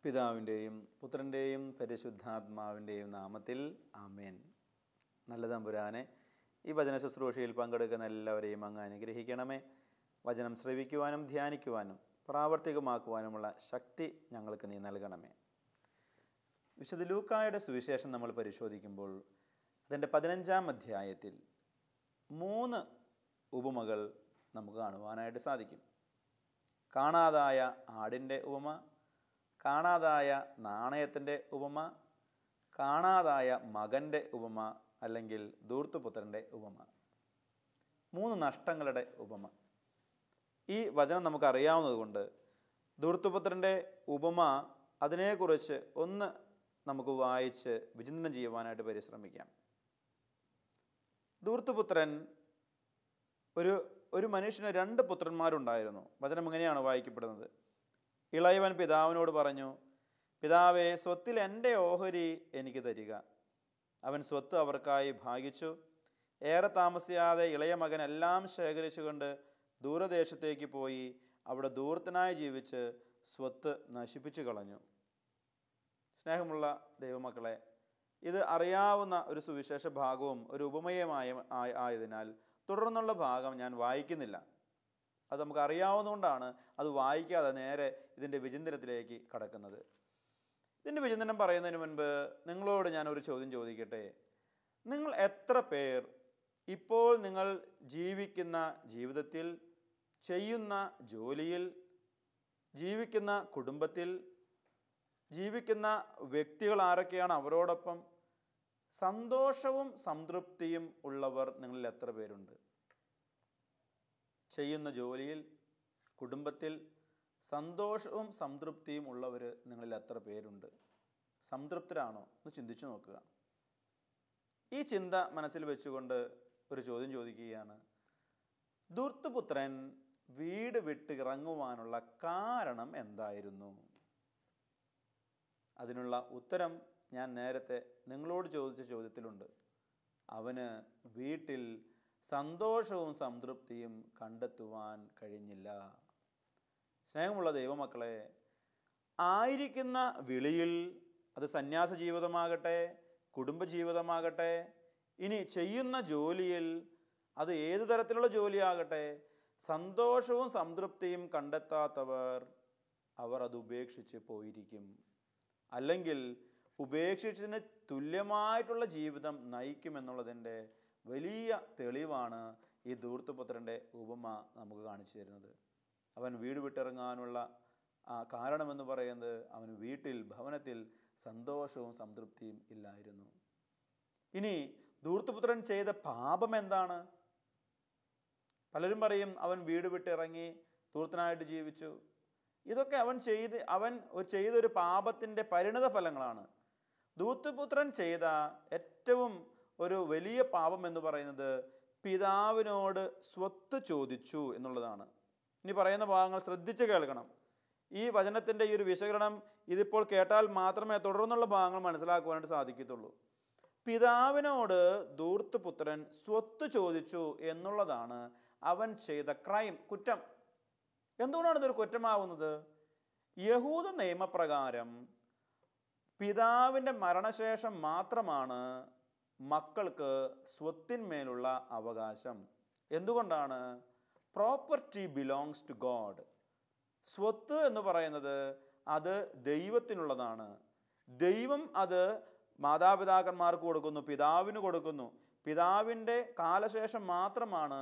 പിതാവിൻ്റെയും പുത്രൻ്റെയും പരിശുദ്ധാത്മാവിൻ്റെയും നാമത്തിൽ ആമേൻ. നല്ല തമ്പുരാനെ, ഈ വചന ശുശ്രൂഷയിൽ പങ്കെടുക്കുന്ന എല്ലാവരെയും അങ്ങ് അനുഗ്രഹിക്കണമേ. വചനം ശ്രവിക്കുവാനും ധ്യാനിക്കുവാനും പ്രാവർത്തികമാക്കുവാനുമുള്ള ശക്തി ഞങ്ങൾക്ക് നീ നൽകണമേ. വിശുദ്ധ ലൂക്കായുടെ സുവിശേഷം നമ്മൾ പരിശോധിക്കുമ്പോൾ അതിൻ്റെ 15-ാം അധ്യായത്തിൽ 3 ഉപമകൾ നമുക്ക് കാണുവാനായിട്ട് സാധിക്കും. കാണാതായ ആടിൻ്റെ ഉപമ, കാണാതായ നാണയത്തിൻ്റെ ഉപമ, കാണാതായ മകൻ്റെ ഉപമ, അല്ലെങ്കിൽ ധൂർത്തുപുത്രൻ്റെ ഉപമ. 3 നഷ്ടങ്ങളുടെ ഉപമ. ഈ വചനം നമുക്കറിയാവുന്നതുകൊണ്ട് ധൂർത്തുപുത്രൻ്റെ ഉപമ അതിനെക്കുറിച്ച് ഒന്ന് നമുക്ക് വായിച്ച് വിചിന്തനം ചെയ്യുവാനായിട്ട് പരിശ്രമിക്കാം. ധൂർത്തുപുത്രൻ ഒരു മനുഷ്യന് 2 പുത്രന്മാരുണ്ടായിരുന്നു. വചനം ഇങ്ങനെയാണ് വായിക്കപ്പെടുന്നത്. ഇളയവൻ പിതാവിനോട് പറഞ്ഞു, പിതാവേ, സ്വത്തിൽ എൻ്റെ ഓഹരി എനിക്ക് തരിക. അവൻ സ്വത്ത് അവർക്കായി ഭാഗിച്ചു. ഏറെ താമസിയാതെ ഇളയ മകൻ എല്ലാം ശേഖരിച്ചുകൊണ്ട് ദൂരദേശത്തേക്ക് പോയി അവിടെ ധൂർത്തനായി ജീവിച്ച് സ്വത്ത് നശിപ്പിച്ചു കളഞ്ഞു. സ്നേഹമുള്ള ദൈവമക്കളെ, ഇത് അറിയാവുന്ന ഒരു സുവിശേഷ ഭാഗവും ഒരു ആയതിനാൽ തുടർന്നുള്ള ഭാഗം ഞാൻ വായിക്കുന്നില്ല. അത് നമുക്ക് അറിയാവുന്നതുകൊണ്ടാണ് അത് വായിക്കാതെ നേരെ ഇതിൻ്റെ വിചിന്തനത്തിലേക്ക് കടക്കുന്നത്. ഇതിൻ്റെ വിചിന്തനം പറയുന്നതിന് മുൻപ് നിങ്ങളോട് ഞാൻ ഒരു ചോദ്യം ചോദിക്കട്ടെ. നിങ്ങൾ എത്ര പേർ ഇപ്പോൾ നിങ്ങൾ ജീവിക്കുന്ന ജീവിതത്തിൽ, ചെയ്യുന്ന ജോലിയിൽ, ജീവിക്കുന്ന കുടുംബത്തിൽ, ജീവിക്കുന്ന വ്യക്തികൾ ആരൊക്കെയാണ്, അവരോടൊപ്പം സന്തോഷവും സംതൃപ്തിയും ഉള്ളവർ നിങ്ങളിൽ എത്ര പേരുണ്ട്? ചെയ്യുന്ന ജോലിയിൽ, കുടുംബത്തിൽ സന്തോഷവും സംതൃപ്തിയും ഉള്ളവർ നിങ്ങളിൽ എത്ര പേരുണ്ട്? സംതൃപ്തരാണോ എന്ന് ചിന്തിച്ചു നോക്കുക. ഈ ചിന്ത മനസ്സിൽ വെച്ചുകൊണ്ട് ഒരു ചോദ്യം ചോദിക്കുകയാണ്. ധൂർത്തുപുത്രൻ വീട് വിട്ട് ഇറങ്ങുവാനുള്ള കാരണം എന്തായിരുന്നു? അതിനുള്ള ഉത്തരം ഞാൻ നേരത്തെ നിങ്ങളോട് ചോദിച്ച ചോദ്യത്തിലുണ്ട്. അവന് വീട്ടിൽ സന്തോഷവും സംതൃപ്തിയും കണ്ടെത്തുവാൻ കഴിഞ്ഞില്ല. സ്നേഹമുള്ള ദൈവമക്കളെ, ആയിരിക്കുന്ന വിളിയിൽ, അത് സന്യാസ ജീവിതമാകട്ടെ, കുടുംബജീവിതമാകട്ടെ, ഇനി ചെയ്യുന്ന ജോലിയിൽ, അത് ഏത് തരത്തിലുള്ള ജോലിയാകട്ടെ, സന്തോഷവും സംതൃപ്തിയും കണ്ടെത്താത്തവർ അവർ അത് ഉപേക്ഷിച്ച് പോയിരിക്കും. അല്ലെങ്കിൽ ഉപേക്ഷിച്ചതിന് തുല്യമായിട്ടുള്ള ജീവിതം നയിക്കുമെന്നുള്ളതിൻ്റെ വലിയ തെളിവാണ് ഈ ധൂർത്തുപുത്രൻ്റെ ഉപമ നമുക്ക് കാണിച്ചു തരുന്നത്. അവൻ വീട് വിട്ടിറങ്ങാനുള്ള കാരണമെന്ന് പറയുന്നത് അവന് വീട്ടിൽ, ഭവനത്തിൽ സന്തോഷവും സംതൃപ്തിയും ഇല്ലായിരുന്നു. ഇനി ധൂർത്തുപുത്രൻ ചെയ്ത പാപം എന്താണ്? പലരും പറയും അവൻ വീട് വിട്ടിറങ്ങി ധൂർത്തനായിട്ട് ജീവിച്ചു. ഇതൊക്കെ അവൻ ചെയ്തൊരു പാപത്തിൻ്റെ പരിണിത ഫലങ്ങളാണ്. ധൂർത്തുപുത്രൻ ചെയ്ത ഏറ്റവും ഒരു വലിയ പാപം എന്ന് പറയുന്നത് പിതാവിനോട് സ്വത്ത് ചോദിച്ചു എന്നുള്ളതാണ്. ഇനി പറയുന്ന ഭാഗങ്ങൾ ശ്രദ്ധിച്ച് കേൾക്കണം. ഈ വചനത്തിൻ്റെ ഈ ഒരു വിശകലനം ഇതിപ്പോൾ കേട്ടാൽ മാത്രമേ തുടർന്നുള്ള ഭാഗങ്ങൾ മനസ്സിലാക്കുവാനായിട്ട് സാധിക്കത്തുള്ളൂ. പിതാവിനോട് ധൂർത്തുപുത്രൻ സ്വത്ത് ചോദിച്ചു എന്നുള്ളതാണ് അവൻ ചെയ്ത ക്രൈം, കുറ്റം. എന്തുകൊണ്ടാണ് ഇതൊരു കുറ്റമാവുന്നത്? യഹൂദ നിയമപ്രകാരം പിതാവിൻ്റെ മരണശേഷം മാത്രമാണ് മക്കൾക്ക് സ്വത്തിന്മേലുള്ള അവകാശം. എന്തുകൊണ്ടാണ്? Property belongs to God. സ്വത്ത് എന്ന് പറയുന്നത് അത് ദൈവത്തിനുള്ളതാണ്. ദൈവം അത് മാതാപിതാക്കന്മാർക്ക് കൊടുക്കുന്നു, പിതാവിന് കൊടുക്കുന്നു. പിതാവിൻ്റെ കാലശേഷം മാത്രമാണ്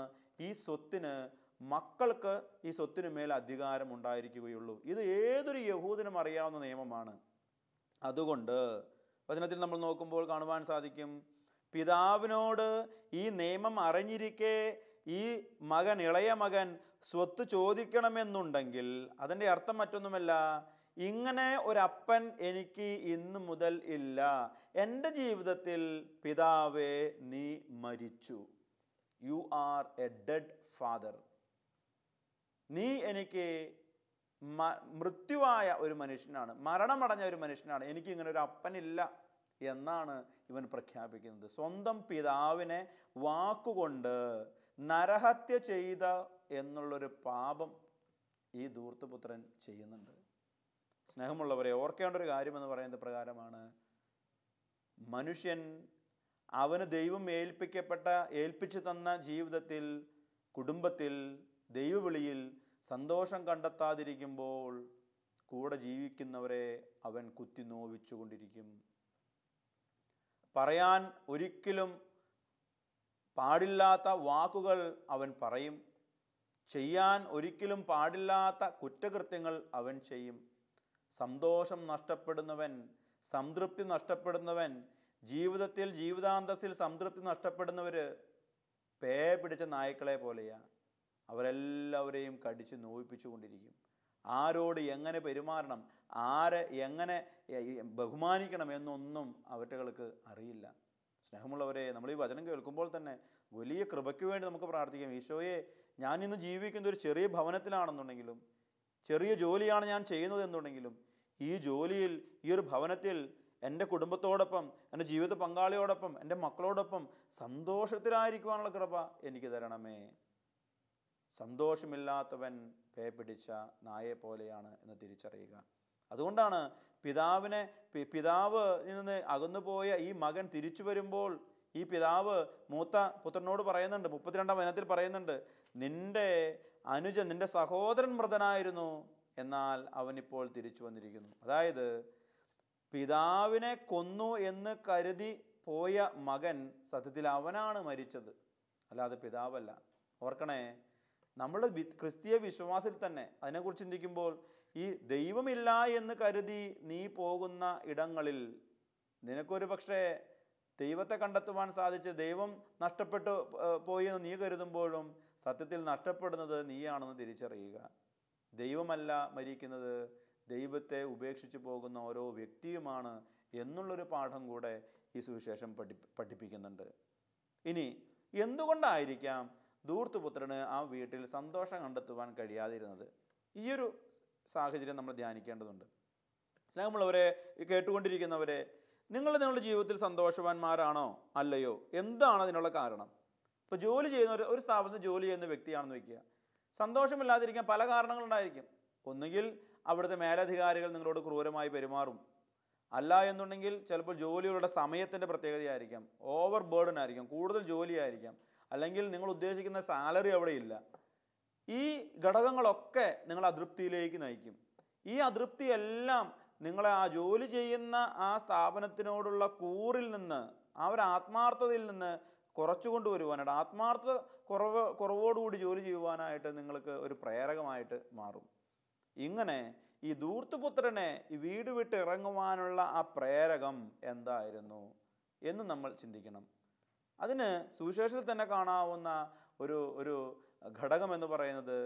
ഈ സ്വത്തിന്, മക്കൾക്ക് ഈ സ്വത്തിനു മേൽ അധികാരം ഉണ്ടായിരിക്കുകയുള്ളൂ. ഇത് ഏതൊരു യഹൂദനും അറിയാവുന്ന നിയമമാണ്. അതുകൊണ്ട് വചനത്തിൽ നമ്മൾ നോക്കുമ്പോൾ കാണുവാൻ സാധിക്കും, പിതാവിനോട് ഈ നിയമം അറിഞ്ഞിരിക്കെ ഈ മകൻ, ഇളയ മകൻ സ്വത്ത് ചോദിക്കണമെന്നുണ്ടെങ്കിൽ അതിൻ്റെ അർത്ഥം മറ്റൊന്നുമല്ല, ഇങ്ങനെ ഒരപ്പൻ എനിക്ക് ഇന്നു മുതൽ ഇല്ല. എൻ്റെ ജീവിതത്തിൽ പിതാവേ നീ മരിച്ചു. You are A dead father. നീ എനിക്ക് മൃത്യുവായ ഒരു മനുഷ്യനാണ്, മരണമടഞ്ഞ ഒരു മനുഷ്യനാണ്, എനിക്ക് ഇങ്ങനെ ഒരു അപ്പനില്ല എന്നാണ് ഇവൻ പ്രഖ്യാപിക്കുന്നത്. സ്വന്തം പിതാവിനെ വാക്കുകൊണ്ട് നരഹത്യ ചെയ്ത എന്നുള്ളൊരു പാപം ഈ ധൂർത്തുപുത്രൻ ചെയ്യുന്നുണ്ട്. സ്നേഹമുള്ളവരെ, ഓർക്കേണ്ട ഒരു കാര്യമെന്ന് പറയുന്നത് പ്രകാരമാണ്, മനുഷ്യൻ അവന് ദൈവം ഏൽപ്പിച്ചു തന്ന ജീവിതത്തിൽ, കുടുംബത്തിൽ, ദൈവവിളിയിൽ സന്തോഷം കണ്ടെത്താതിരിക്കുമ്പോൾ കൂടെ ജീവിക്കുന്നവരെ അവൻ കുത്തി നോവിച്ചുകൊണ്ടിരിക്കും. പറയാൻ ഒരിക്കലും പാടില്ലാത്ത വാക്കുകൾ അവൻ പറയും. ചെയ്യാൻ ഒരിക്കലും പാടില്ലാത്ത കുറ്റകൃത്യങ്ങൾ അവൻ ചെയ്യും. സന്തോഷം നഷ്ടപ്പെടുന്നവൻ, സംതൃപ്തി നഷ്ടപ്പെടുന്നവൻ, ജീവിതാന്തസ്സിൽ സംതൃപ്തി നഷ്ടപ്പെടുന്നവർ പേ പിടിച്ച നായ്ക്കളെ പോലെയാണ്. അവരെല്ലാവരെയും കടിച്ച് നോവിപ്പിച്ചുകൊണ്ടിരിക്കും. ആരോട് എങ്ങനെ പെരുമാറണം, ആരെ എങ്ങനെ ബഹുമാനിക്കണം എന്നൊന്നും അവറ്റകൾക്ക് അറിയില്ല. സ്നേഹമുള്ളവരെ, നമ്മൾ ഈ വചനം കേൾക്കുമ്പോൾ തന്നെ വലിയ കൃപയ്ക്ക് വേണ്ടി നമുക്ക് പ്രാർത്ഥിക്കാം. ഈശോയെ, ഞാൻ ഇന്ന് ജീവിക്കുന്ന ഒരു ചെറിയ ഭവനത്തിലാണെന്നുണ്ടെങ്കിലും, ചെറിയ ജോലിയാണ് ഞാൻ ചെയ്യുന്നത് എന്നുണ്ടെങ്കിലും, ഈ ജോലിയിൽ, ഈ ഒരു ഭവനത്തിൽ എൻ്റെ കുടുംബത്തോടൊപ്പം, എൻ്റെ ജീവിത പങ്കാളിയോടൊപ്പം, എൻ്റെ മക്കളോടൊപ്പം സന്തോഷത്തിലായിരിക്കുവാനുള്ള കൃപ എനിക്ക് തരണമേ. സന്തോഷമില്ലാത്തവൻ പേ പിടിച്ച നായെ പോലെയാണ് എന്ന് തിരിച്ചറിയുക. അതുകൊണ്ടാണ് പിതാവ് നിന്ന് അകന്നുപോയ ഈ മകൻ തിരിച്ചു വരുമ്പോൾ ഈ പിതാവ് മൂത്ത പുത്രനോട് പറയുന്നുണ്ട്, 32-ാം വചനത്തിൽ പറയുന്നുണ്ട്, നിന്റെ അനുജൻ, നിന്റെ സഹോദരൻ മൃതനായിരുന്നു, എന്നാൽ അവനിപ്പോൾ തിരിച്ചു വന്നിരിക്കുന്നു. അതായത് പിതാവിനെ കൊന്നു എന്ന് കരുതി പോയ മകൻ സത്യത്തിൽ അവനാണ് മരിച്ചത്, അല്ലാതെ പിതാവല്ല. ഓർക്കണേ, നമ്മുടെ ക്രിസ്തീയ വിശ്വാസത്തിൽ തന്നെ അതിനെക്കുറിച്ച് ചിന്തിക്കുമ്പോൾ, ഈ ദൈവമില്ല എന്ന് കരുതി നീ പോകുന്ന ഇടങ്ങളിൽ നിനക്കൊരു പക്ഷേ ദൈവത്തെ കണ്ടെത്തുവാൻ സാധിച്ച് ദൈവം നഷ്ടപ്പെട്ടു പോയി എന്ന് നീ കരുതുമ്പോഴും സത്യത്തിൽ നഷ്ടപ്പെടുന്നത് നീയാണെന്ന് തിരിച്ചറിയുക. ദൈവമല്ല മരിക്കുന്നത്, ദൈവത്തെ ഉപേക്ഷിച്ച് പോകുന്ന ഓരോ വ്യക്തിയുമാണ് എന്നുള്ളൊരു പാഠം കൂടെ ഈ സുവിശേഷം പഠിപ്പിക്കുന്നുണ്ട്. ഇനി എന്തുകൊണ്ടായിരിക്കാം ധൂർത്തുപുത്രന് ആ വീട്ടിൽ സന്തോഷം കണ്ടെത്തുവാൻ കഴിയാതിരുന്നത്? ഈയൊരു സാഹചര്യം നമ്മൾ ധ്യാനിക്കേണ്ടതുണ്ട്. സ്നേഹമുള്ളവരെ, കേട്ടുകൊണ്ടിരിക്കുന്നവരെ, നിങ്ങളുടെ ജീവിതത്തിൽ സന്തോഷവാന്മാരാണോ അല്ലയോ? എന്താണ് അതിനുള്ള കാരണം? ഇപ്പോൾ ജോലി ചെയ്യുന്ന ഒരു സ്ഥാപനത്തിൽ ജോലി ചെയ്യുന്ന വ്യക്തിയാണെന്ന് വയ്ക്കുക, സന്തോഷമില്ലാതിരിക്കാൻ പല കാരണങ്ങളുണ്ടായിരിക്കും. ഒന്നുകിൽ അവിടുത്തെ മേലധികാരികൾ നിങ്ങളോട് ക്രൂരമായി പെരുമാറും, അല്ല എന്നുണ്ടെങ്കിൽ ചിലപ്പോൾ ജോലിയുടെ സമയത്തിൻ്റെ പ്രത്യേകതയായിരിക്കാം, ഓവർ ബേർഡൻ ആയിരിക്കാം, കൂടുതൽ ജോലിയായിരിക്കാം, അല്ലെങ്കിൽ നിങ്ങൾ ഉദ്ദേശിക്കുന്ന സാലറി അവിടെ ഇല്ല. ഈ ഘടകങ്ങളൊക്കെ നിങ്ങൾ അതൃപ്തിയിലേക്ക് നയിക്കും. ഈ അതൃപ്തിയെല്ലാം നിങ്ങളെ ആ ജോലി ചെയ്യുന്ന ആ സ്ഥാപനത്തിനോടുള്ള കൂറിൽ നിന്ന്, ആ ഒരു ആത്മാർത്ഥതയിൽ നിന്ന് കുറച്ചു കൊണ്ടുവരുവാനായിട്ട്, ആത്മാർത്ഥത കുറവോടുകൂടി ജോലി ചെയ്യുവാനായിട്ട് നിങ്ങൾക്ക് ഒരു പ്രേരകമായിട്ട് മാറും. ഇങ്ങനെ ഈ ധൂർത്തുപുത്രനെ ഈ വീട് വിട്ട് ഇറങ്ങുവാനുള്ള ആ പ്രേരകം എന്തായിരുന്നു എന്ന് നമ്മൾ ചിന്തിക്കണം. അതിന് സുവിശേഷത്തിൽ തന്നെ കാണാവുന്ന ഒരു ഘടകം എന്ന് പറയുന്നത്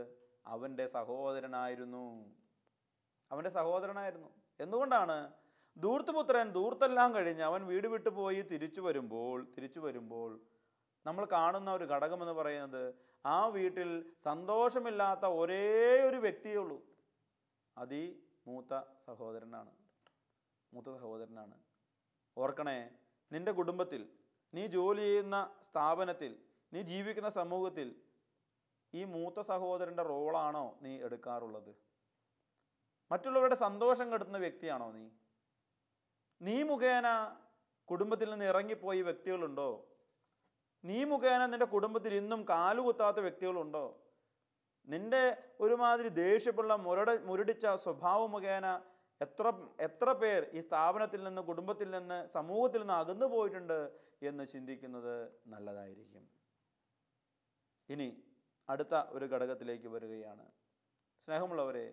അവൻ്റെ സഹോദരനായിരുന്നു. എന്തുകൊണ്ടാണ്? ധൂർത്തുപുത്രൻ ധൂർത്തെല്ലാം കഴിഞ്ഞ് അവൻ വീട് വിട്ടു പോയി തിരിച്ചു വരുമ്പോൾ നമ്മൾ കാണുന്ന ഒരു ഘടകം എന്ന് പറയുന്നത്, ആ വീട്ടിൽ സന്തോഷമില്ലാത്ത ഒരേ ഒരു വ്യക്തിയേ ഉള്ളൂ. അത് ഈ മൂത്ത സഹോദരനാണ്. ഓർക്കണേ, നിന്റെ കുടുംബത്തിൽ, നീ ജോലി ചെയ്യുന്ന സ്ഥാപനത്തിൽ, നീ ജീവിക്കുന്ന സമൂഹത്തിൽ ഈ മൂത്ത സഹോദരൻ്റെ റോളാണോ നീ എടുക്കാറുള്ളത്? മറ്റുള്ളവരുടെ സന്തോഷം കെടുത്തുന്ന വ്യക്തിയാണോ നീ? നീ മുഖേന കുടുംബത്തിൽ നിന്ന് ഇറങ്ങിപ്പോയി വ്യക്തികളുണ്ടോ? നീ മുഖേന നിന്റെ കുടുംബത്തിൽ ഇന്നും കാലുകുത്താത്ത വ്യക്തികളുണ്ടോ? നിന്റെ ഒരുമാതിരി ദേഷ്യമുള്ള മുരടിച്ച സ്വഭാവം മുഖേന എത്ര പേർ ഈ സ്ഥാപനത്തിൽ നിന്ന്, കുടുംബത്തിൽ നിന്ന്, സമൂഹത്തിൽ നിന്ന് അകന്നു പോയിട്ടുണ്ട് എന്ന് ചിന്തിക്കുന്നത് നല്ലതായിരിക്കും. ഇനി അടുത്ത ഒരു ഘടകത്തിലേക്ക് വരികയാണ്. സ്നേഹമുള്ളവരെ,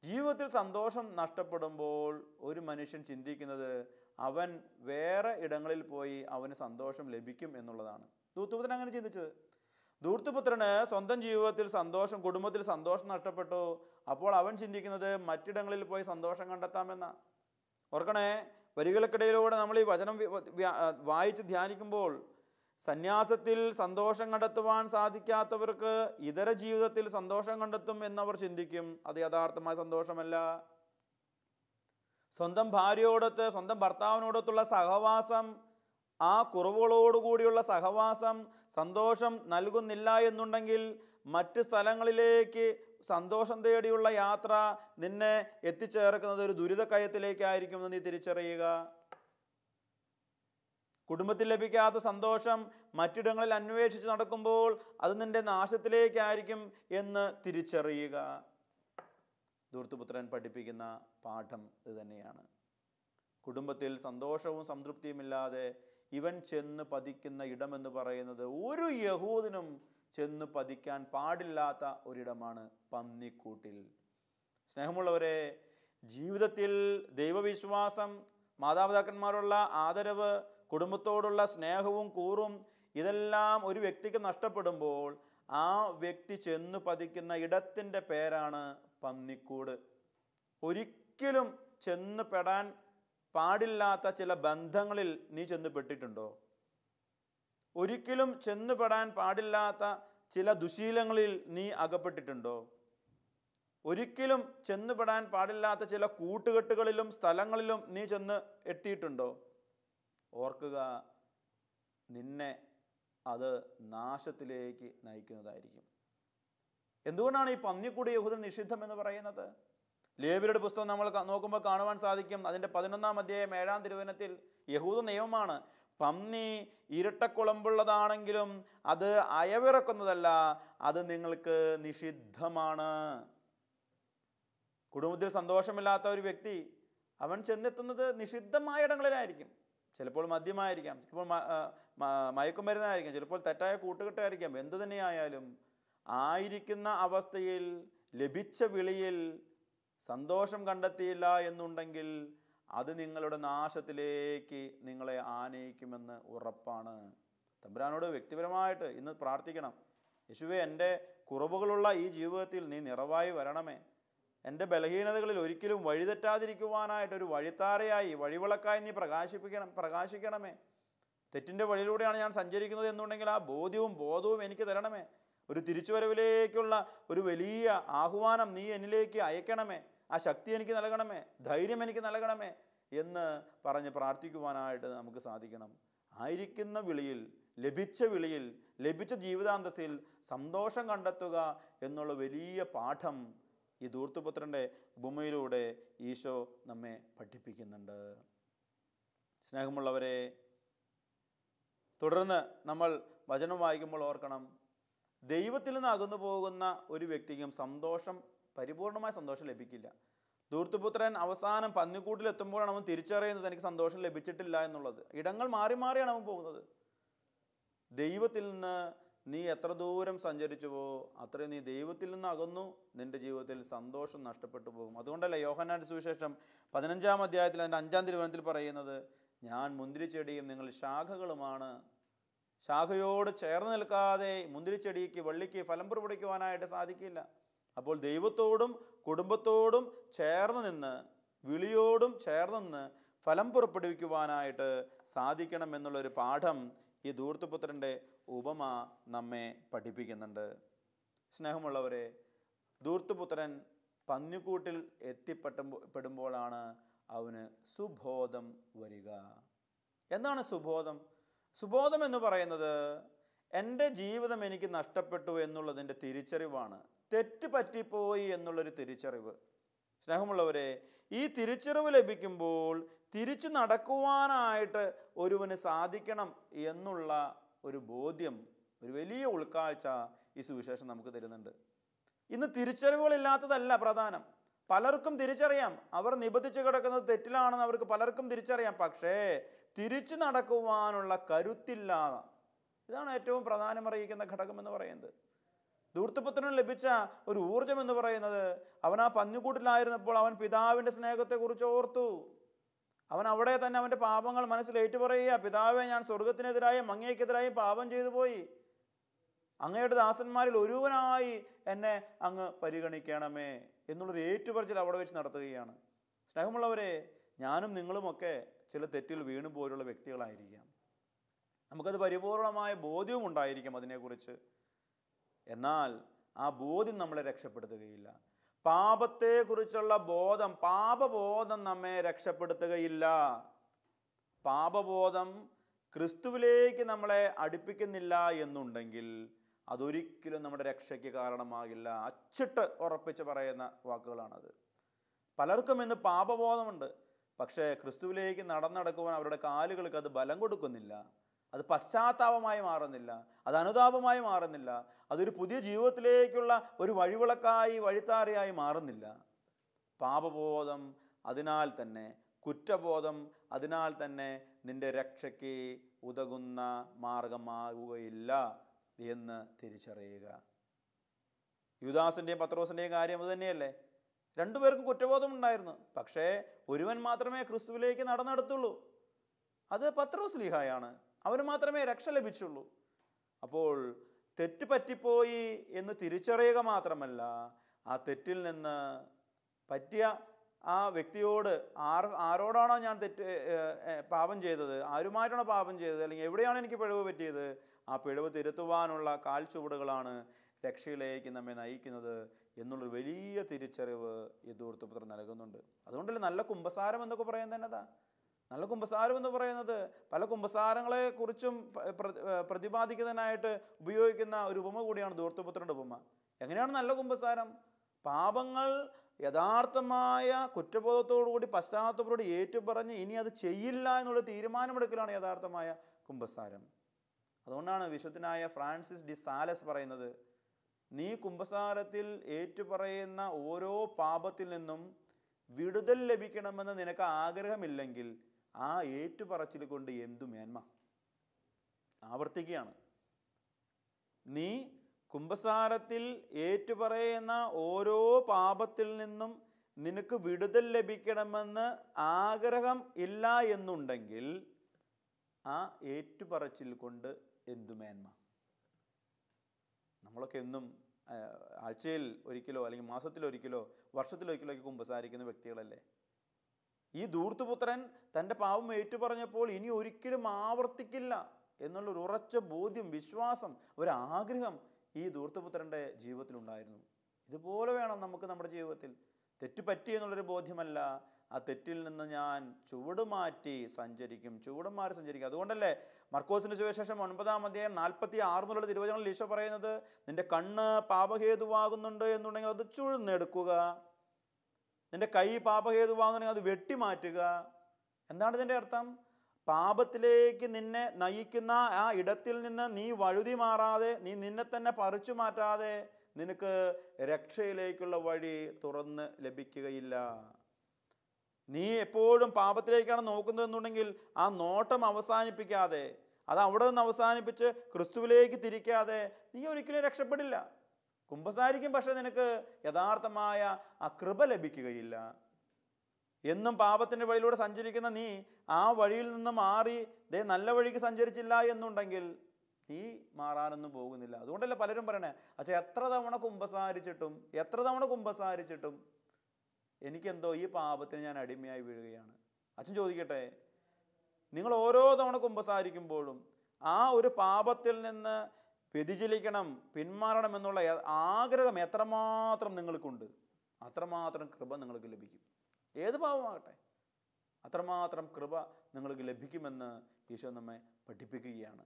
ജീവിതത്തിൽ സന്തോഷം നഷ്ടപ്പെടുമ്പോൾ ഒരു മനുഷ്യൻ ചിന്തിക്കുന്നത് അവൻ വേറെ ഇടങ്ങളിൽ പോയി അവന് സന്തോഷം ലഭിക്കും എന്നുള്ളതാണ്. ധൂർത്തുപുത്രൻ അങ്ങനെ ചിന്തിച്ചത്. ധൂർത്തുപുത്രന് സ്വന്തം ജീവിതത്തിൽ സന്തോഷം, കുടുംബത്തിൽ സന്തോഷം നഷ്ടപ്പെട്ടു. അപ്പോൾ അവൻ ചിന്തിക്കുന്നത് മറ്റിടങ്ങളിൽ പോയി സന്തോഷം കണ്ടെത്താമെന്ന. ഓർക്കണേ, വരികൾക്കിടയിലൂടെ നമ്മൾ ഈ വചനം വായിച്ച് ധ്യാനിക്കുമ്പോൾ, സന്യാസത്തിൽ സന്തോഷം കണ്ടെത്തുവാൻ സാധിക്കാത്തവർക്ക് ഇതര ജീവിതത്തിൽ സന്തോഷം കണ്ടെത്തും എന്നവർ ചിന്തിക്കും. അത് യഥാർത്ഥമായ സന്തോഷമല്ല. സ്വന്തം ഭാര്യയോടൊത്ത്, സ്വന്തം ഭർത്താവിനോടൊത്തുള്ള സഹവാസം ആ കുറവുകളോടുകൂടിയുള്ള സഹവാസം സന്തോഷം നൽകുന്നില്ല എന്നുണ്ടെങ്കിൽ മറ്റ് സ്ഥലങ്ങളിലേക്ക് സന്തോഷം തേടിയുള്ള യാത്ര നിന്നെ എത്തിച്ചേർക്കുന്നത് ഒരു ദുരിതക്കയത്തിലേക്കായിരിക്കുമെന്ന് നീ തിരിച്ചറിയുക. കുടുംബത്തിൽ ലഭിക്കാത്ത സന്തോഷം മറ്റിടങ്ങളിൽ അന്വേഷിച്ച് നടക്കുമ്പോൾ അത് നിന്റെ നാശത്തിലേക്കായിരിക്കും എന്ന് തിരിച്ചറിയുക. ധൂർത്തപുത്രൻ പഠിപ്പിക്കുന്ന പാഠം ഇത് തന്നെയാണ്. കുടുംബത്തിൽ സന്തോഷവും സംതൃപ്തിയുമില്ലാതെ ഇവൻ ചെന്ന് പതിക്കുന്ന ഇടമെന്ന് പറയുന്നത് ഒരു യഹൂദനും ചെന്ന് പതിക്കാൻ പാടില്ലാത്ത ഒരിടമാണ്, പന്നിക്കൂട്ടിൽ. സ്നേഹമുള്ളവരെ, ജീവിതത്തിൽ ദൈവവിശ്വാസം, മാതാപിതാക്കന്മാരുള്ള ആദരവ്, കുടുംബത്തോടുള്ള സ്നേഹവും കൂറും ഇതെല്ലാം ഒരു വ്യക്തിക്ക് നഷ്ടപ്പെടുമ്പോൾ ആ വ്യക്തി ചെന്ന് പതിക്കുന്ന ഇടത്തിൻ്റെ പേരാണ് പന്നിക്കൂട്. ഒരിക്കലും ചെന്ന് പെടാൻ പാടില്ലാത്ത ചില ബന്ധങ്ങളിൽ നീ ചെന്ന് പെട്ടിട്ടുണ്ടോ? ഒരിക്കലും ചെന്ന് പെടാൻ പാടില്ലാത്ത ചില ദുശീലങ്ങളിൽ നീ അകപ്പെട്ടിട്ടുണ്ടോ? ഒരിക്കലും ചെന്ന് പെടാൻ പാടില്ലാത്ത ചില കൂട്ടുകെട്ടുകളിലും സ്ഥലങ്ങളിലും നീ ചെന്ന് എത്തിയിട്ടുണ്ടോ? ഓർക്കുക, നിന്നെ അത് നാശത്തിലേക്ക് നയിക്കുന്നതായിരിക്കും. എന്തുകൊണ്ടാണ് ഈ പന്നിക്കൂട് യഹൂദൻ നിഷിദ്ധം എന്ന് പറയുന്നത്? ലേവ്യരുടെ പുസ്തകം നമ്മൾ നോക്കുമ്പോൾ കാണുവാൻ സാധിക്കും. അതിൻ്റെ 11-ാം അധ്യായം 7-ാം തിരുവചനത്തിൽ യഹൂദ നിയമമാണ്, പന്നി ഇരട്ടക്കുളമ്പുള്ളതാണെങ്കിലും അത് അയവിറക്കുന്നതല്ല, അത് നിങ്ങൾക്ക് നിഷിദ്ധമാണ്. കുടുംബത്തിൽ സന്തോഷമില്ലാത്ത ഒരു വ്യക്തി അവൻ ചെന്നെത്തുന്നത് നിഷിദ്ധമായ ഇടങ്ങളിലായിരിക്കും. ചിലപ്പോൾ മദ്യമായിരിക്കാം, ചിലപ്പോൾ മയക്കുമരുന്നായിരിക്കാം, ചിലപ്പോൾ തെറ്റായ കൂട്ടുകെട്ടായിരിക്കാം. എന്തു തന്നെയായാലും ആയിരിക്കുന്ന അവസ്ഥയിൽ ലഭിച്ച വിളിയിൽ സന്തോഷം കണ്ടെത്തിയില്ല എന്നുണ്ടെങ്കിൽ അത് നിങ്ങളുടെ നാശത്തിലേക്ക് നിങ്ങളെ ആനയിക്കുമെന്ന് ഉറപ്പാണ്. തമ്പുരാനോട് വ്യക്തിപരമായിട്ട് ഇന്ന് പ്രാർത്ഥിക്കണം. യേശുവേ, എൻ്റെ കുറവുകളുള്ള ഈ ജീവിതത്തിൽ നീ നിറവായി വരണമേ. എൻ്റെ ഒരിക്കലും വഴിതെറ്റാതിരിക്കുവാനായിട്ടൊരു വഴിത്താരയായി, വഴിവിളക്കായി നീ പ്രകാശിക്കണമേ. തെറ്റിൻ്റെ വഴിയിലൂടെയാണ് ഞാൻ സഞ്ചരിക്കുന്നത് എന്നുണ്ടെങ്കിൽ ആ ബോധവും എനിക്ക് തരണമേ. ഒരു തിരിച്ചുവരവിലേക്കുള്ള ഒരു വലിയ ആഹ്വാനം നീ എന്നിലേക്ക് അയക്കണമേ. ആ ശക്തി എനിക്ക് നൽകണമേ, ധൈര്യം എനിക്ക് നൽകണമേ എന്ന് പറഞ്ഞ് പ്രാർത്ഥിക്കുവാനായിട്ട് നമുക്ക് സാധിക്കണം. ആയിരിക്കുന്ന വിളിയിൽ, ലഭിച്ച ജീവിതാന്തസ്സിൽ സന്തോഷം കണ്ടെത്തുക എന്നുള്ള വലിയ പാഠം ഈ ധൂർത്തപുത്രൻ്റെ ഉപമയിലൂടെ ഈശോ നമ്മെ പഠിപ്പിക്കുന്നുണ്ട്. സ്നേഹമുള്ളവരെ, തുടർന്ന് നമ്മൾ വചനം വായിക്കുമ്പോൾ ഓർക്കണം, ദൈവത്തിൽ നിന്ന് അകന്നു പോകുന്ന ഒരു വ്യക്തിക്കും പരിപൂർണമായ സന്തോഷം ലഭിക്കില്ല. ധൂർത്തപുത്രൻ അവസാനം പന്നിക്കൂട്ടിലെത്തുമ്പോഴാണ് അവൻ തിരിച്ചറിയുന്നത് എനിക്ക് സന്തോഷം ലഭിച്ചിട്ടില്ല എന്നുള്ളത്. ഇടങ്ങൾ മാറി മാറിയാണ് അവൻ പോകുന്നത്. ദൈവത്തിൽ നിന്ന് നീ എത്ര ദൂരം സഞ്ചരിച്ചുവോ അത്രയും നീ ദൈവത്തിൽ നിന്ന് അകന്നു, നിന്റെ ജീവിതത്തിൽ സന്തോഷം നഷ്ടപ്പെട്ടു പോകും. അതുകൊണ്ടല്ലേ യോഹന്നാന്റെ സുവിശേഷം 15-ാം അധ്യായത്തിൽ അതിൻ്റെ 5-ാം തിരുവചനത്തിൽ പറയുന്നത്, ഞാൻ മുന്തിരിച്ചെടിയും നിങ്ങൾ ശാഖകളുമാണ്. ശാഖയോട് ചേർന്ന് നിൽക്കാതെ മുന്തിരിച്ചെടിക്ക്, വള്ളിക്ക് ഫലം പുറപ്പെടുവിക്കുവാനായിട്ട് സാധിക്കില്ല. അപ്പോൾ ദൈവത്തോടും കുടുംബത്തോടും ചേർന്ന് നിന്ന്, വിളിയോടും ചേർന്ന് നിന്ന് ഫലം പുറപ്പെടുവിക്കുവാനായിട്ട് സാധിക്കണം എന്നുള്ളൊരു പാഠം ഈ ധൂർത്തപുത്രൻ്റെ ഉപമ നമ്മെ പഠിപ്പിക്കുന്നുണ്ട്. സ്നേഹമുള്ളവരെ, ധൂർത്തപുത്രൻ പന്നിക്കൂട്ടിൽ എത്തിപ്പെടുമ്പോഴാണ് അവന് സുബോധം വരിക. എന്താണ് സുബോധം? സുബോധം എന്ന് പറയുന്നത് എൻ്റെ ജീവിതം എനിക്ക് നഷ്ടപ്പെട്ടു എന്നുള്ളതിൻ്റെ തിരിച്ചറിവാണ്. തെറ്റ് പറ്റിപ്പോയി എന്നുള്ളൊരു തിരിച്ചറിവ്. സ്നേഹമുള്ളവരെ, ഈ തിരിച്ചറിവ് ലഭിക്കുമ്പോൾ തിരിച്ചു നടക്കുവാനായിട്ട് ഒരുവന് സാധിക്കണം എന്നുള്ള ഒരു ബോധ്യം, ഒരു വലിയ ഉൾക്കാഴ്ച ഈ സുവിശേഷം നമുക്ക് തരുന്നുണ്ട്. ഇന്ന് തിരിച്ചറിവുകളില്ലാത്തതല്ല പ്രധാനം. പലർക്കും തിരിച്ചറിയാം, അവർ നിബന്ധിച്ച് കിടക്കുന്നത് തെറ്റിലാണെന്ന് അവർക്ക് പലർക്കും തിരിച്ചറിയാം. പക്ഷേ തിരിച്ചു നടക്കുവാനുള്ള കരുത്തില്ല. ഇതാണ് ഏറ്റവും പ്രധാനമറിയിക്കുന്ന ഘടകം എന്ന് പറയുന്നത്. ധൂർത്തപുത്രന് ലഭിച്ച ഒരു ഊർജം എന്ന് പറയുന്നത്, അവൻ ആ പന്നിക്കൂട്ടിലായിരുന്നപ്പോൾ അവൻ പിതാവിൻ്റെ സ്നേഹത്തെക്കുറിച്ച് ഓർത്തു. അവൻ അവിടെ തന്നെ അവൻ്റെ പാപങ്ങൾ മനസ്സിൽ ഏറ്റുപറയുക, പിതാവേ, ഞാൻ സ്വർഗത്തിനെതിരായും അങ്ങേക്കെതിരായും പാപം ചെയ്തു പോയി. അങ്ങയുടെ ദാസന്മാരിൽ ഒരുവനായി എന്നെ അങ്ങ് പരിഗണിക്കണമേ എന്നുള്ളൊരു ഏറ്റുപറച്ചിൽ അവിടെ വെച്ച് നടത്തുകയാണ്. സ്നേഹമുള്ളവരെ, ഞാനും നിങ്ങളുമൊക്കെ ചില തെറ്റിൽ വീണു പോലുള്ള വ്യക്തികളായിരിക്കാം. നമുക്കത് പരിപൂർണമായ ബോധ്യവും ഉണ്ടായിരിക്കും അതിനെക്കുറിച്ച്. എന്നാൽ ആ ബോധ്യം നമ്മളെ രക്ഷപ്പെടുത്തുകയില്ല. പാപത്തെക്കുറിച്ചുള്ള പാപബോധം നമ്മെ രക്ഷപ്പെടുത്തുകയില്ല. പാപബോധം ക്രിസ്തുവിലേക്ക് നമ്മളെ അടുപ്പിക്കുന്നില്ല എന്നുണ്ടെങ്കിൽ അതൊരിക്കലും നമ്മുടെ രക്ഷയ്ക്ക് കാരണമാകില്ല. അച്ചിട്ട് ഉറപ്പിച്ച് പറയുന്ന വാക്കുകളാണത്. പലർക്കും ഇന്ന് പാപബോധമുണ്ട്, പക്ഷേ ക്രിസ്തുവിലേക്ക് നടക്കുവാൻ അവരുടെ കാലുകൾക്ക് അത് ബലം കൊടുക്കുന്നില്ല. അത് പശ്ചാത്താപമായി മാറുന്നില്ല, അത് അനുതാപമായി മാറുന്നില്ല, അതൊരു പുതിയ ജീവിതത്തിലേക്കുള്ള ഒരു വഴിവിളക്കായി വഴിത്താരയായി മാറുന്നില്ല. പാപബോധം അതിനാൽ തന്നെ, കുറ്റബോധം അതിനാൽ തന്നെ നിന്റെ രക്ഷയ്ക്ക് ഉതകുന്ന മാർഗമാവുകയില്ല എന്ന് തിരിച്ചറിയുക. യൂദാസിൻ്റെയും പത്രോസിൻ്റെയും കാര്യം അത് തന്നെയല്ലേ? രണ്ടുപേർക്കും കുറ്റബോധം ഉണ്ടായിരുന്നു, പക്ഷേ ഒരുവൻ മാത്രമേ ക്രിസ്തുവിലേക്ക് നടന്നെടുത്തുള്ളൂ. അത് പത്രോസ് ലീഹായാണ്. അവന് മാത്രമേ രക്ഷ ലഭിച്ചുള്ളൂ. അപ്പോൾ തെറ്റ് പറ്റിപ്പോയി എന്ന് തിരിച്ചറിയുക മാത്രമല്ല, ആ തെറ്റിൽ നിന്ന് പറ്റിയ ആ വ്യക്തിയോട് ആരോടാണോ ഞാൻ പാപം ചെയ്തത്, ആരുമായിട്ടാണോ പാപം ചെയ്തത്, അല്ലെങ്കിൽ എവിടെയാണ് എനിക്ക് പിഴവ് പറ്റിയത്, ആ പിഴവ് തിരുത്തുവാനുള്ള കാൽച്ചുവടുകളാണ് രക്ഷയിലേക്ക് നമ്മെ നയിക്കുന്നത് എന്നുള്ളൊരു വലിയ തിരിച്ചറിവ് ഈ ധൂർത്തപുത്രൻ നൽകുന്നുണ്ട്. അതുകൊണ്ടല്ലേ നല്ല കുമ്പസാരം എന്നൊക്കെ പറയുന്നത് എന്നതാ? നല്ല കുമ്പസാരം എന്ന് പറയുന്നത് പല കുമ്പസാരങ്ങളെ കുറിച്ചും പ്രതിപാദിക്കുന്നതിനായിട്ട് ഉപയോഗിക്കുന്ന ഒരു ഉപമ കൂടിയാണ് ധൂർത്തപുത്രൻ്റെ ഉപമ. എങ്ങനെയാണ് നല്ല കുമ്പസാരം? പാപങ്ങൾ യഥാർത്ഥമായ കുറ്റബോധത്തോടുകൂടി പശ്ചാത്തലത്തോട് ഏറ്റുപറഞ്ഞ് ഇനി അത് ചെയ്യില്ല എന്നുള്ള തീരുമാനമെടുക്കലാണ് യഥാർത്ഥമായ കുമ്പസാരം. അതുകൊണ്ടാണ് വിശുദ്ധനായ ഫ്രാൻസിസ് ഡി സാലസ് പറയുന്നത്, നീ കുമ്പസാരത്തിൽ ഏറ്റുപറയുന്ന ഓരോ പാപത്തിൽ നിന്നും വിടുതൽ ലഭിക്കണമെന്ന് നിനക്ക് ആഗ്രഹമില്ലെങ്കിൽ ആ ഏറ്റുപറച്ചിൽ കൊണ്ട് എന്തു മേന്മ? ആവർത്തിക്കുകയാണ്, നീ കുമ്പസാരത്തിൽ ഏറ്റുപറയുന്ന ഓരോ പാപത്തിൽ നിന്നും നിനക്ക് വിടുതൽ ലഭിക്കണമെന്ന് ആഗ്രഹം ഇല്ല എന്നുണ്ടെങ്കിൽ ആ ഏറ്റുപറച്ചിൽ കൊണ്ട് എന്തു മേന്മ? നമ്മളൊക്കെ എന്നും ആഴ്ചയിൽ ഒരിക്കലോ അല്ലെങ്കിൽ മാസത്തിലൊരിക്കലോ വർഷത്തിലൊരിക്കലോ ഒക്കെ കുമ്പസാരിക്കുന്ന വ്യക്തികളല്ലേ? ഈ ധൂർത്തപുത്രൻ തൻ്റെ പാപം ഏറ്റുപറഞ്ഞപ്പോൾ ഇനി ഒരിക്കലും ആവർത്തിക്കില്ല എന്നുള്ളൊരു ഉറച്ച ബോധ്യം, വിശ്വാസം, ഒരാഗ്രഹം ഈ ധൂർത്തപുത്രൻ്റെ ജീവിതത്തിലുണ്ടായിരുന്നു. ഇതുപോലെ വേണം നമുക്ക് നമ്മുടെ ജീവിതത്തിൽ. തെറ്റ് പറ്റി എന്നുള്ളൊരു ബോധ്യമല്ല, ആ തെറ്റിൽ നിന്ന് ഞാൻ ചുവടുമാറ്റി സഞ്ചരിക്കും. അതുകൊണ്ടല്ലേ മർക്കോസിന്റെ സുവിശേഷം 9-ാം അധ്യായം 46 മുതലുള്ള തിരുവചനങ്ങളിൽ ഈശോ പറയുന്നത്, നിന്റെ കണ്ണ് പാപഹേതുവാകുന്നുണ്ട് എന്നുണ്ടെങ്കിൽ അത് ചുഴ്ന്നെടുക്കുക, നിന്റെ കൈ പാപഹേതുവാകുന്നുണ്ടെങ്കിൽ അത് വെട്ടിമാറ്റുക. എന്താണ് ഇതിൻ്റെ അർത്ഥം? പാപത്തിലേക്ക് നിന്നെ നയിക്കുന്ന ആ ഇടത്തിൽ നിന്ന് നീ വഴുതി മാറാതെ, നീ നിന്നെ തന്നെ പറിച്ചു മാറ്റാതെ നിനക്ക് രക്ഷയിലേക്കുള്ള വഴി തുറന്ന് ലഭിക്കുകയില്ല. നീ എപ്പോഴും പാപത്തിലേക്കാണ് നോക്കുന്നതെന്നുണ്ടെങ്കിൽ ആ നോട്ടം അവസാനിപ്പിക്കാതെ, അത് അവിടെ നിന്ന് അവസാനിപ്പിച്ച് ക്രിസ്തുവിലേക്ക് തിരിക്കാതെ നീ ഒരിക്കലും രക്ഷപ്പെടില്ല. കുമ്പസാരിക്കും, പക്ഷെ നിനക്ക് യഥാർത്ഥമായ ആ കൃപ ലഭിക്കുകയില്ല. എന്നും പാപത്തിൻ്റെ വഴിയിലൂടെ സഞ്ചരിക്കുന്ന നീ ആ വഴിയിൽ നിന്ന് മാറി നല്ല വഴിക്ക് സഞ്ചരിച്ചില്ല എന്നുണ്ടെങ്കിൽ നീ മാറാനൊന്നും പോകുന്നില്ല. അതുകൊണ്ടല്ലേ പലരും പറയണേ, അച്ഛാ എത്ര തവണ കുമ്പസാരിച്ചിട്ടും എനിക്കെന്തോ ഈ പാപത്തിന് ഞാൻ അടിമയായി വീഴുകയാണ്. അച്ഛൻ ചോദിക്കട്ടെ, നിങ്ങൾ ഓരോ തവണ കുമ്പസാരിക്കുമ്പോഴും ആ ഒരു പാപത്തിൽ നിന്ന് വ്യതിചലിക്കണം, പിന്മാറണം എന്നുള്ള ആഗ്രഹം എത്രമാത്രം നിങ്ങൾക്കുണ്ട്, അത്രമാത്രം കൃപ നിങ്ങൾക്ക് ലഭിക്കും. ഏത് പാപമാകട്ടെ, അത്രമാത്രം കൃപ നിങ്ങൾക്ക് ലഭിക്കുമെന്ന് ഈശോ നമ്മെ പഠിപ്പിക്കുകയാണ്.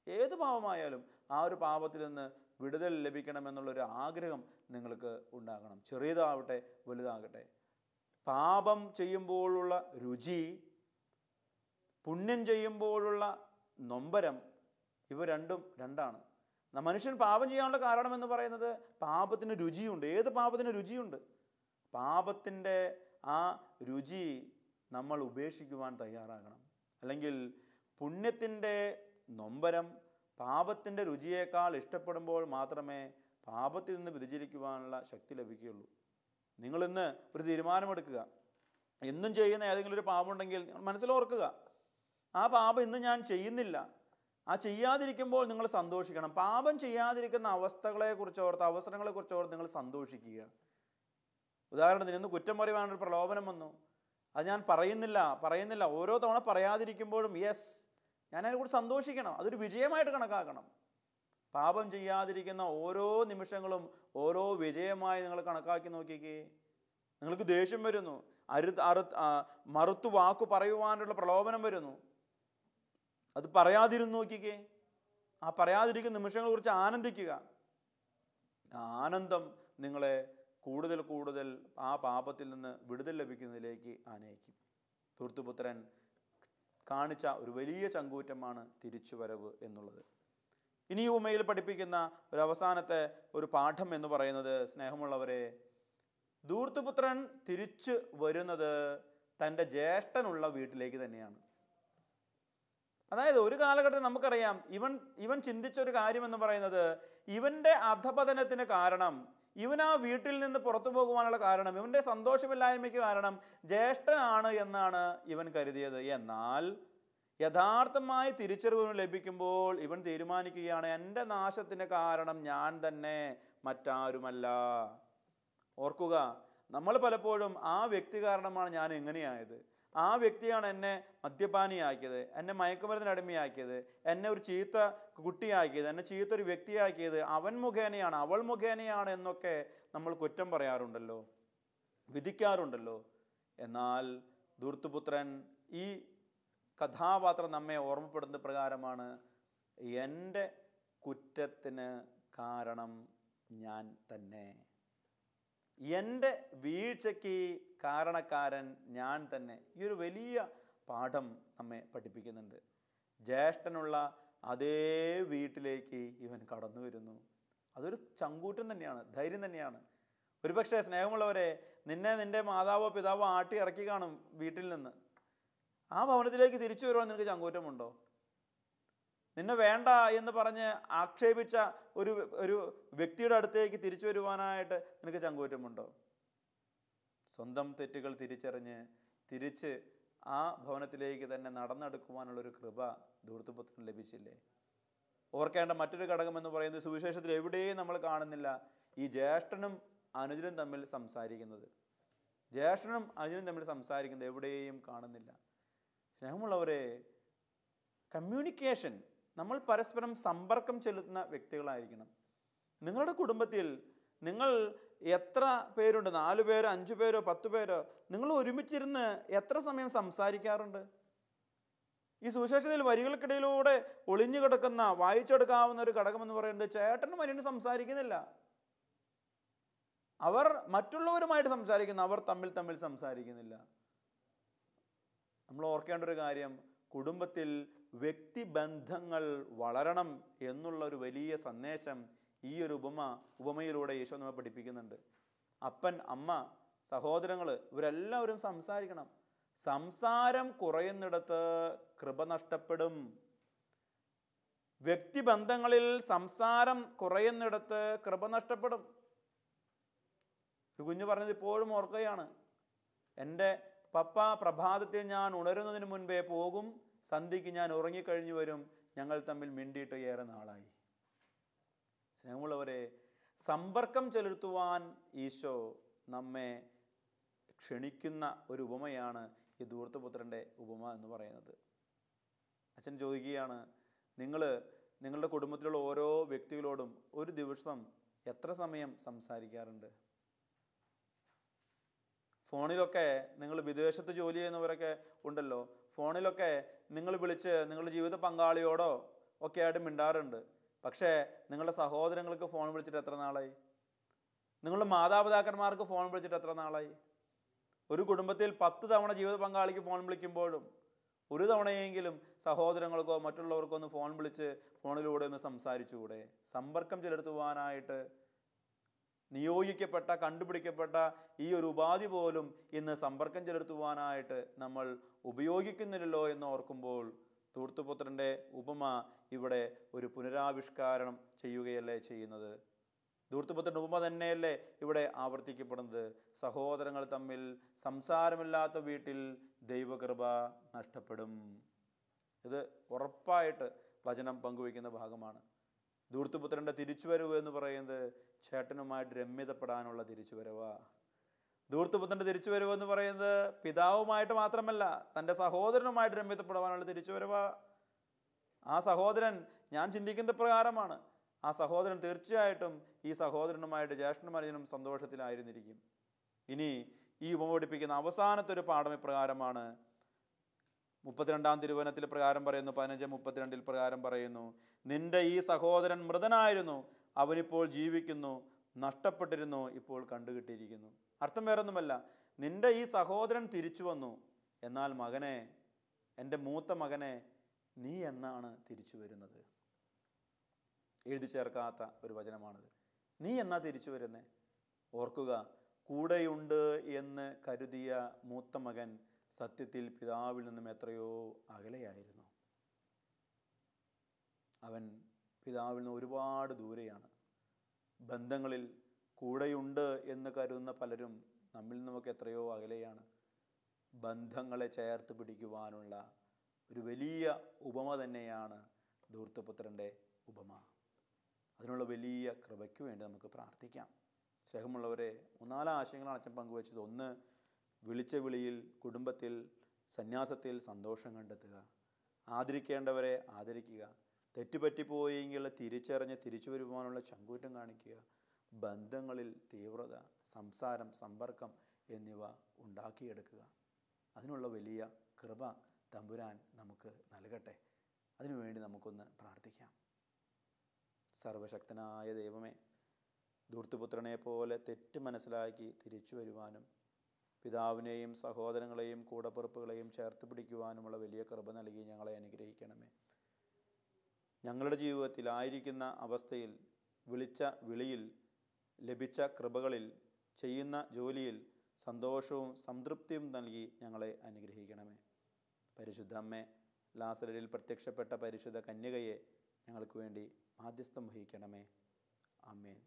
ഏത് പാപമായാലും ആ ഒരു പാപത്തിൽ നിന്ന് വിടുതൽ ലഭിക്കണമെന്നുള്ളൊരു ആഗ്രഹം നിങ്ങൾക്ക് ഉണ്ടാകണം. ചെറിയതാവട്ടെ വലുതാകട്ടെ. പാപം ചെയ്യുമ്പോഴുള്ള രുചി, പുണ്യം ചെയ്യുമ്പോഴുള്ള നൊമ്പരം, ഇവ രണ്ടാണ്. മനുഷ്യൻ പാപം ചെയ്യാനുള്ള കാരണം എന്ന് പറയുന്നത് പാപത്തിന് രുചിയുണ്ട്. ഏത് പാപത്തിന് രുചിയുണ്ട്? പാപത്തിൻ്റെ ആ രുചി നമ്മൾ ഉപേക്ഷിക്കുവാൻ തയ്യാറാകണം. അല്ലെങ്കിൽ പുണ്യത്തിൻ്റെ നൊമ്പരം പാപത്തിൻ്റെ രുചിയേക്കാൾ ഇഷ്ടപ്പെടുമ്പോൾ മാത്രമേ പാപത്തിൽ നിന്ന് വ്യതിചലിക്കുവാനുള്ള ശക്തി ലഭിക്കുകയുള്ളൂ. നിങ്ങളിന്ന് ഒരു തീരുമാനമെടുക്കുക. എന്നും ചെയ്യുന്ന ഏതെങ്കിലും ഒരു പാപമുണ്ടെങ്കിൽ നിങ്ങൾ മനസ്സിലോർക്കുക, ആ പാപം ഇന്ന് ഞാൻ ചെയ്യുന്നില്ല. ആ ചെയ്യാതിരിക്കുമ്പോൾ നിങ്ങൾ സന്തോഷിക്കണം. പാപം ചെയ്യാതിരിക്കുന്ന അവസ്ഥകളെക്കുറിച്ച് ഓർത്ത്, അവസരങ്ങളെക്കുറിച്ച് ഓർത്ത് നിങ്ങൾ സന്തോഷിക്കുക. ഉദാഹരണത്തിന് ഇന്ന് കുറ്റം പറയുവാനൊരു പ്രലോഭനം വന്നു, അത് ഞാൻ പറയുന്നില്ല. ഓരോ തവണ പറയാതിരിക്കുമ്പോഴും ഞാൻ അതിനെക്കുറിച്ച് സന്തോഷിക്കണം, അതൊരു വിജയമായിട്ട് കണക്കാക്കണം. പാപം ചെയ്യാതിരിക്കുന്ന ഓരോ നിമിഷങ്ങളും ഓരോ വിജയമായി നിങ്ങൾ കണക്കാക്കി നോക്കിക്കേ. നിങ്ങൾക്ക് ദേഷ്യം വരുന്നു, മറുത്തു വാക്കു പറയുവാനുള്ള പ്രലോഭനം വരുന്നു. അത് പറയാതിരുന്ന് നോക്കിക്കേ. ആ പറയാതിരിക്കുന്ന നിമിഷങ്ങളെ കുറിച്ച് ആനന്ദിക്കുക. ആനന്ദം നിങ്ങളെ കൂടുതൽ കൂടുതൽ ആ പാപത്തിൽ നിന്ന് വിടുതൽ ലഭിക്കുന്നതിലേക്ക് ആനയിക്കും. ധൂർത്തുപുത്രൻ കാണിച്ച ഒരു വലിയ ചങ്കൂറ്റമാണ് തിരിച്ചുവരവ് എന്നുള്ളത്. ഇനി ഈ ഉപമയിൽ പഠിപ്പിക്കുന്ന ഒരു അവസാനത്തെ ഒരു പാഠം എന്ന് പറയുന്നത്, സ്നേഹമുള്ളവരെ, ധൂർത്തുപുത്രൻ തിരിച്ചു വരുന്നത് തൻ്റെ ജ്യേഷ്ഠനുള്ള വീട്ടിലേക്ക് തന്നെയാണ്. അതായത് ഒരു കാലഘട്ടത്തിൽ നമുക്കറിയാം, ഇവൻ ചിന്തിച്ചൊരു കാര്യം എന്ന് പറയുന്നത്, ഇവൻ്റെ അധപതനത്തിന് കാരണം, ഇവൻ ആ വീട്ടിൽ നിന്ന് പുറത്തു പോകുവാനുള്ള കാരണം, ഇവൻ്റെ സന്തോഷമില്ലായ്മയ്ക്ക് കാരണം ജ്യേഷ്ഠനാണ് എന്നാണ് ഇവൻ കരുതിയത്. എന്നാൽ യഥാർത്ഥമായി തിരിച്ചറിവ് ലഭിക്കുമ്പോൾ ഇവൻ തീരുമാനിക്കുകയാണ്, എൻ്റെ നാശത്തിന് കാരണം ഞാൻ തന്നെ, മറ്റാരുമല്ല. ഓർക്കുക, നമ്മൾ പലപ്പോഴും ആ വ്യക്തി കാരണമാണ് ഞാൻ എങ്ങനെയായത്, ആ വ്യക്തിയാണ് എന്നെ മദ്യപാനിയാക്കിയത്, എന്നെ മയക്കുമരുന്നിന് അടിമയാക്കിയത്, എന്നെ ഒരു ചീത്ത കുട്ടിയാക്കിയത്, എന്നെ ചീത്ത ഒരു വ്യക്തിയാക്കിയത് അവൻ മുഖേനയാണ്, അവൾ മുഖേനയാണ് എന്നൊക്കെ നമ്മൾ കുറ്റം പറയാറുണ്ടല്ലോ, വിധിക്കാറുണ്ടല്ലോ. എന്നാൽ ധൂർത്തുപുത്രൻ ഈ കഥാപാത്രം നമ്മെ ഓർമ്മപ്പെടുന്ന പ്രകാരമാണ്, എൻ്റെ കുറ്റത്തിന് കാരണം ഞാൻ തന്നെ, എൻ്റെ വീഴ്ചയ്ക്ക് കാരണക്കാരൻ ഞാൻ തന്നെ. ഈ ഒരു വലിയ പാഠം നമ്മെ പഠിപ്പിക്കുന്നുണ്ട്. ജ്യേഷ്ഠനുള്ള അതേ വീട്ടിലേക്ക് ഇവൻ കടന്നു വരുന്നു. അതൊരു ചങ്കൂറ്റം തന്നെയാണ്, ധൈര്യം തന്നെയാണ്. ഒരുപക്ഷെ സ്നേഹമുള്ളവരെ, നിന്റെ മാതാവോ പിതാവോ ആട്ടി ഇറക്കി കാണും വീട്ടിൽ നിന്ന്. ആ ഭവനത്തിലേക്ക് തിരിച്ചു വരുവാൻ നിനക്ക് ചങ്കൂറ്റമുണ്ടോ? നിന്നെ വേണ്ട എന്ന് പറഞ്ഞ് ആക്ഷേപിച്ച ഒരു വ്യക്തിയുടെ അടുത്തേക്ക് തിരിച്ചു വരുവാനായിട്ട് നിനക്ക് ചങ്കൂറ്റമുണ്ടോ? സ്വന്തം തെറ്റുകൾ തിരിച്ചറിഞ്ഞ് തിരിച്ച് ആ ഭവനത്തിലേക്ക് തന്നെ നടന്നെടുക്കുവാനുള്ളൊരു കൃപ ധൂർത്തുപുത്രന് ലഭിച്ചില്ലേ? ഓർക്കേണ്ട മറ്റൊരു ഘടകം എന്ന് പറയുന്നത്, സുവിശേഷത്തിൽ എവിടെയും നമ്മൾ കാണുന്നില്ല ഈ ജ്യേഷ്ഠനും അനുജനും തമ്മിൽ സംസാരിക്കുന്നത്. ജ്യേഷ്ഠനും അനുജനും തമ്മിൽ സംസാരിക്കുന്നത് എവിടെയും കാണുന്നില്ല. സ്നേഹമുള്ളവരെ, കമ്മ്യൂണിക്കേഷൻ, നമ്മൾ പരസ്പരം സമ്പർക്കം ചെലുത്തുന്ന വ്യക്തികളായിരിക്കണം. നിങ്ങളുടെ കുടുംബത്തിൽ നിങ്ങൾ എത്ര പേരുണ്ട്? 4 പേരോ 5 പേരോ 10 പേരോ? നിങ്ങൾ ഒരുമിച്ചിരുന്ന് എത്ര സമയം സംസാരിക്കാറുണ്ട്? ഈ സുവിശേഷത്തിൽ വരികൾക്കിടയിലൂടെ ഒളിഞ്ഞു കിടക്കുന്ന, വായിച്ചെടുക്കാവുന്ന ഒരു ഘടകം എന്ന് പറയുന്നത്, ചേട്ടനും അനിയനും സംസാരിക്കുന്നില്ല. അവർ മറ്റുള്ളവരുമായിട്ട് സംസാരിക്കുന്നു, അവർ തമ്മിൽ സംസാരിക്കുന്നില്ല. നമ്മൾ ഓർക്കേണ്ട ഒരു കാര്യം, കുടുംബത്തിൽ വ്യക്തിബന്ധങ്ങൾ വളരണം എന്നുള്ള ഒരു വലിയ സന്ദേശം ഈ ഒരു ഉപമയിലൂടെ യേശു നമ്മെ പഠിപ്പിക്കുന്നുണ്ട്. അപ്പൻ, അമ്മ, സഹോദരങ്ങൾ ഇവരെല്ലാവരും സംസാരിക്കണം. സംസാരം കുറയുന്നിടത്ത് കൃപ നഷ്ടപ്പെടും. വ്യക്തിബന്ധങ്ങളിൽ സംസാരം കുറയുന്നിടത്ത് കൃപ നഷ്ടപ്പെടും. ഒരു കുഞ്ഞു പറഞ്ഞത് ഇപ്പോഴും ഓർക്കുകയാണ്, എൻ്റെ പപ്പ പ്രഭാതത്തിൽ ഞാൻ ഉണരുന്നതിന് മുൻപേ പോകും, സന്ധ്യയ്ക്ക് ഞാൻ ഉറങ്ങിക്കഴിഞ്ഞു വരും, ഞങ്ങൾ തമ്മിൽ മിണ്ടിയിട്ട് ഏറെ നാളായി. സ്നേഹമുള്ളവരെ, സമ്പർക്കം ചെലുത്തുവാൻ ഈശോ നമ്മെ ക്ഷണിക്കുന്ന ഒരു ഉപമയാണ് ഈ ധൂർത്തുപുത്രൻ്റെ ഉപമ എന്ന് പറയുന്നത്. അച്ഛൻ ചോദിക്കുകയാണ്, നിങ്ങളുടെ കുടുംബത്തിലുള്ള ഓരോ വ്യക്തികളോടും ഒരു ദിവസം എത്ര സമയം സംസാരിക്കാറുണ്ട്? ഫോണിലൊക്കെ, നിങ്ങൾ വിദേശത്ത് ജോലി ചെയ്യുന്നവരൊക്കെ ഉണ്ടല്ലോ, ഫോണിലൊക്കെ നിങ്ങൾ വിളിച്ച് നിങ്ങളുടെ ജീവിത പങ്കാളിയോടോ ഒക്കെ ആയിട്ട് മിണ്ടാറുണ്ട്. പക്ഷേ നിങ്ങളുടെ സഹോദരങ്ങൾക്ക് ഫോൺ വിളിച്ചിട്ട് എത്ര നാളായി? നിങ്ങളുടെ മാതാപിതാക്കന്മാർക്ക് ഫോൺ വിളിച്ചിട്ട് എത്ര നാളായി? ഒരു കുടുംബത്തിൽ 10 തവണ ജീവിത പങ്കാളിക്ക് ഫോൺ വിളിക്കുമ്പോഴും ഒരു തവണയെങ്കിലും സഹോദരങ്ങൾക്കോ മറ്റുള്ളവർക്കോ ഒന്ന് ഫോൺ വിളിച്ച് ഫോണിലൂടെ ഒന്ന് സംസാരിച്ചുകൂടെ? സമ്പർക്കം ചെലുത്തുവാനായിട്ട് നിയോഗിക്കപ്പെട്ട, കണ്ടുപിടിക്കപ്പെട്ട ഈ ഒരു ഉപാധി പോലും ഇന്ന് സമ്പർക്കം ചെലുത്തുവാനായിട്ട് നമ്മൾ ഉപയോഗിക്കുന്നില്ലല്ലോ എന്ന് ഓർക്കുമ്പോൾ ധൂർത്തുപുത്രൻ്റെ ഉപമ ഇവിടെ ഒരു പുനരാവിഷ്കാരം ചെയ്യുകയല്ലേ ചെയ്യുന്നത്? ധൂർത്തുപുത്രൻ്റെ ഉപമ തന്നെയല്ലേ ഇവിടെ ആവർത്തിക്കപ്പെടുന്നത്? സഹോദരങ്ങൾ തമ്മിൽ സംസാരമില്ലാത്ത വീട്ടിൽ ദൈവകൃപ നഷ്ടപ്പെടും. ഇത് ഉറപ്പായിട്ട് വചനം പങ്കുവയ്ക്കുന്ന ഭാഗമാണ്. ധൂർത്തുപുത്രൻ്റെ തിരിച്ചുവരവ് എന്ന് പറയുന്നത് ചേട്ടനുമായിട്ട് രമ്യതപ്പെടാനുള്ള തിരിച്ചുവരവാ. ധൂർത്തുപുത്രൻ്റെ തിരിച്ചുവരവ് എന്ന് പറയുന്നത് പിതാവുമായിട്ട് മാത്രമല്ല, തൻ്റെ സഹോദരനുമായിട്ട് രമ്യതപ്പെടാനുള്ള തിരിച്ചുവരവാ. ആ സഹോദരൻ, ഞാൻ ചിന്തിക്കുന്ന പ്രകാരമാണ്, ആ സഹോദരൻ തീർച്ചയായിട്ടും ഈ സഹോദരനുമായിട്ട് ജ്യേഷ്ഠനുമായും സന്തോഷത്തിലായിരുന്നിരിക്കും. ഇനി ഈ ഉപമ പഠിപ്പിക്കുന്ന അവസാനത്തെ ഒരു പാഠം ഇപ്രകാരമാണ്: 32 തിരുവചനത്തിൽ പ്രകാരം പറയുന്നു, 15:32 പ്രകാരം പറയുന്നു, നിന്റെ ഈ സഹോദരൻ മൃതനായിരുന്നു, അവനിപ്പോൾ ജീവിക്കുന്നു, നഷ്ടപ്പെട്ടിരുന്നു, ഇപ്പോൾ കണ്ടുകിട്ടിയിരിക്കുന്നു. അർത്ഥം വേറൊന്നുമല്ല, നിന്റെ ഈ സഹോദരൻ തിരിച്ചു വന്നു, എന്നാൽ മകനെ, എൻ്റെ മൂത്ത മകനെ, നീ എന്നാണ് തിരിച്ചു വരുന്നത്? എഴുതി ചേർക്കാത്ത ഒരു വചനമാണിത്. നീ എന്നാ തിരിച്ചു വരുന്നേ? ഓർക്കുക, കൂടെയുണ്ട് എന്ന് കരുതിയ മൂത്ത മകൻ സത്യത്തിൽ പിതാവിൽ നിന്നും എത്രയോ അകലെയായിരുന്നു. അവൻ പിതാവിൽ നിന്ന് ഒരുപാട് ദൂരെയാണ്. ബന്ധങ്ങളിൽ കൂടെയുണ്ട് എന്ന് കരുതുന്ന പലരും നമ്മിൽ നിന്നുമൊക്കെ എത്രയോ അകലെയാണ്. ബന്ധങ്ങളെ ചേർത്ത് പിടിക്കുവാനുള്ള ഒരു വലിയ ഉപമ തന്നെയാണ് ധൂർത്തപുത്രൻ്റെ ഉപമ. അതിനുള്ള വലിയ കൃപയ്ക്ക് വേണ്ടി നമുക്ക് പ്രാർത്ഥിക്കാം. സ്നേഹമുള്ളവരെ, 4 ആശയങ്ങളാണ് അച്ഛൻ പങ്കുവച്ചത്. 1, വിളിച്ച വിളിയിൽ, കുടുംബത്തിൽ, സന്യാസത്തിൽ സന്തോഷം കണ്ടെത്തുക. ആദരിക്കേണ്ടവരെ ആദരിക്കുക. തെറ്റുപറ്റിപ്പോയെങ്കിൽ തിരിച്ചറിഞ്ഞ് തിരിച്ചു വരുവാനുള്ള ചങ്കൂറ്റം കാണിക്കുക. ബന്ധങ്ങളിൽ തീവ്രത, സംസാരം, സമ്പർക്കം എന്നിവ ഉണ്ടാക്കിയെടുക്കുക. അതിനുള്ള വലിയ കൃപ തമ്പുരാൻ നമുക്ക് നൽകട്ടെ. അതിനുവേണ്ടി നമുക്കൊന്ന് പ്രാർത്ഥിക്കാം. സർവശക്തനായ ദൈവമേ, ധൂർത്തപുത്രനെ പോലെ തെറ്റ് മനസ്സിലാക്കി തിരിച്ചു വരുവാനും പിതാവിനെയും സഹോദരങ്ങളെയും കൂടപ്പിറപ്പുകളെയും ചേർത്ത് പിടിക്കുവാനുമുള്ള വലിയ കൃപ നൽകി ഞങ്ങളെ അനുഗ്രഹിക്കണമേ. ഞങ്ങളുടെ ജീവിതത്തിലായിരിക്കുന്ന അവസ്ഥയിൽ, വിളിച്ച വിളിയിൽ, ലഭിച്ച കൃപകളിൽ, ചെയ്യുന്ന ജോലിയിൽ സന്തോഷവും സംതൃപ്തിയും നൽകി ഞങ്ങളെ അനുഗ്രഹിക്കണമേ. പരിശുദ്ധ അമ്മേ, ലാസറിൽ പ്രത്യക്ഷപ്പെട്ട പരിശുദ്ധ കന്യകയെ ഞങ്ങൾക്ക് വേണ്ടി മാധ്യസ്ഥം വഹിക്കണമേ. ആമേൻ.